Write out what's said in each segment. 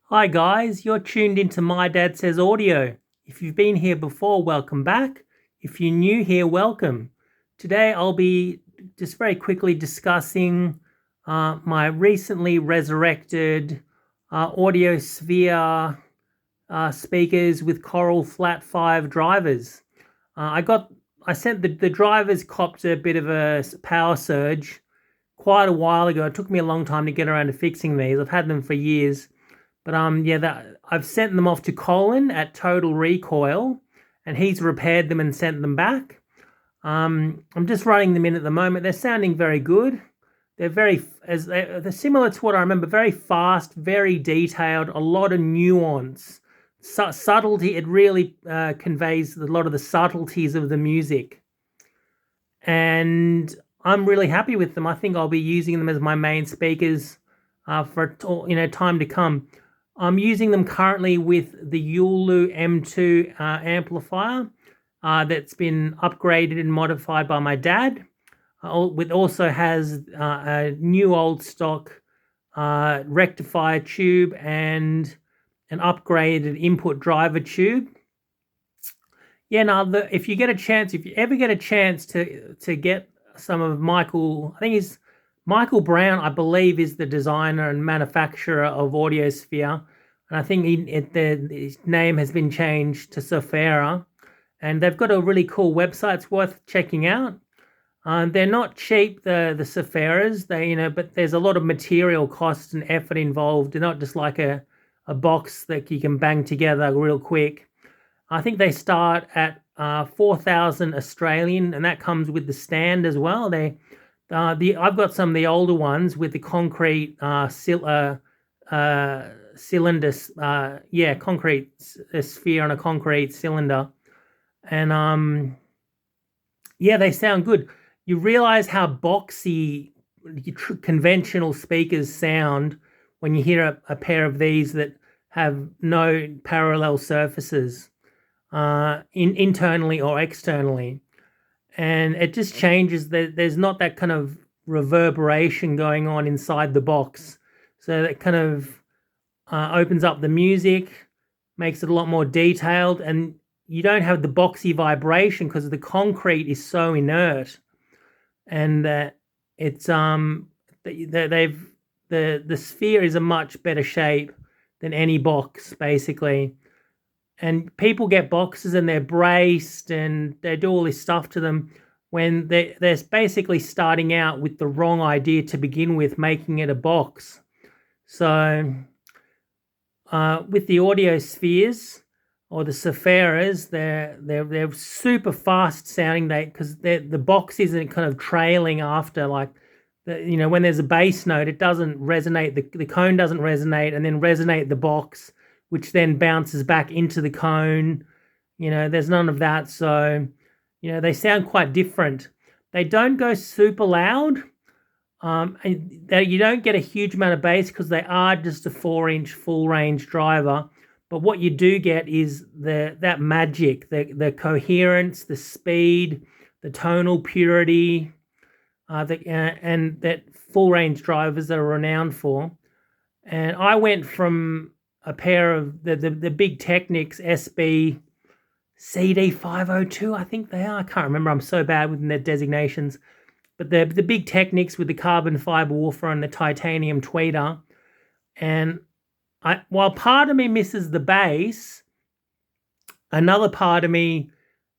Hi guys, you're tuned into My Dad Says Audio. If you've been here before, welcome back. If you're new here, welcome. Today I'll be just very quickly discussing my recently resurrected Audiosphere speakers with Coral Flat 5 drivers. I sent the drivers copped a bit of a power surge quite a while ago. It took me a long time to get around to fixing these. I've had them for years. But I've sent them off to Colin at Total Recoil, and he's repaired them and sent them back. I'm just running them in at the moment. They're sounding very good. They're similar to what I remember. Very fast, very detailed, a lot of nuance, subtlety. It really conveys a lot of the subtleties of the music, and I'm really happy with them. I think I'll be using them as my main speakers for time to come. I'm using them currently with the Yulu M2 amplifier that's been upgraded and modified by my dad. It also has a new old stock rectifier tube and an upgraded input driver tube. Yeah, now if you ever get a chance to get some of Michael, I think he's Michael Brown, I believe, is the designer and manufacturer of Audiosphere, and I think his name has been changed to Sophera, and they've got a really cool website. It's worth checking out. They're not cheap, the Sopheras. But there's a lot of material costs and effort involved. They're not just like a box that you can bang together real quick. I think they start at 4,000 Australian, and that comes with the stand as well. I've got some of the older ones with the concrete cylinder, concrete sphere on a concrete cylinder, and they sound good. You realize how boxy conventional speakers sound when you hear a pair of these that have no parallel surfaces internally or externally. And it just changes. There's not that kind of reverberation going on inside the box. So that kind of opens up the music, makes it a lot more detailed, and you don't have the boxy vibration because the concrete is so inert. And it's the sphere is a much better shape than any box, basically. And people get boxes and they're braced and they do all this stuff to them when they're basically starting out with the wrong idea to begin with, making it a box. So with the Audiospheres or the Sopheras, they're super fast sounding, because the box isn't kind of trailing after, like when there's a bass note, it doesn't resonate, the cone doesn't resonate and then resonate the box, which then bounces back into the cone. There's none of that. So, they sound quite different. They don't go super loud. And you don't get a huge amount of bass because they are just a 4-inch full range driver. But what you do get is that magic, the coherence, the speed, the tonal purity, and that full range drivers are renowned for. And I went from a pair of the Big Technics SB CD502, I think they are. I can't remember. I'm so bad with their designations. But the Big Technics with the carbon fiber woofer and the titanium tweeter. And while part of me misses the bass, another part of me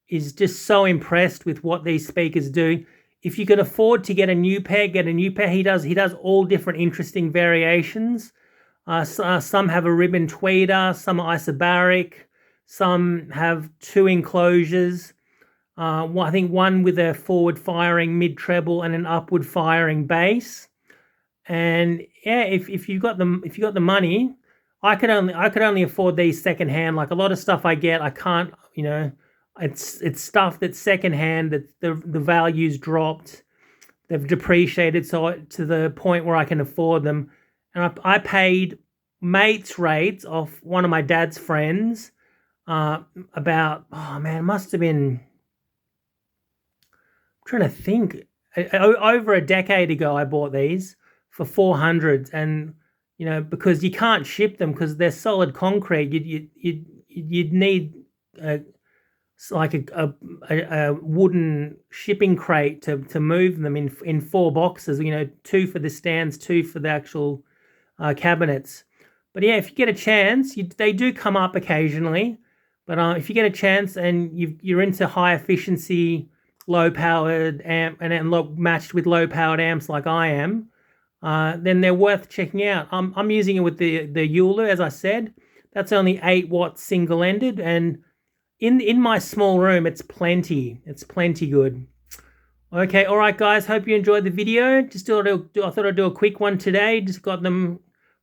is just so impressed with what these speakers do. If you can afford to get a new pair, get a new pair. He does all different interesting variations. Some have a ribbon tweeter, some are isobaric, some have 2 enclosures. I think one with a forward firing mid treble and an upward firing bass. And yeah, if you've got the money, I could only afford these secondhand. Like a lot of stuff I get, I can't. It's stuff that's secondhand, that the value's dropped, they've depreciated to the point where I can afford them. And I paid mates rates off one of my dad's friends about, it must have been, I'm trying to think, over a decade ago I bought these for 400, and because you can't ship them because they're solid concrete. You'd need like a wooden shipping crate to move them in 4 boxes. 2 for the stands, 2 for the actual cabinets. But yeah, if you get a chance, they do come up occasionally. But if you get a chance and you're into high efficiency, low powered amp and matched with low powered amps like I am, then they're worth checking out. I'm using it with the Euler, as I said. That's only 8 watts single ended, and in my small room, it's plenty. It's plenty good. Okay, all right, guys. Hope you enjoyed the video. I thought I'd do a quick one today. Just got them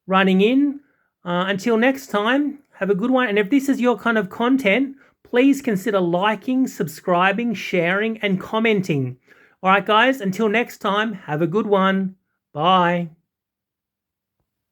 running in. Until next time, have a good one. And if this is your kind of content, please consider liking, subscribing, sharing, and commenting. All right, guys. Until next time, have a good one. Bye.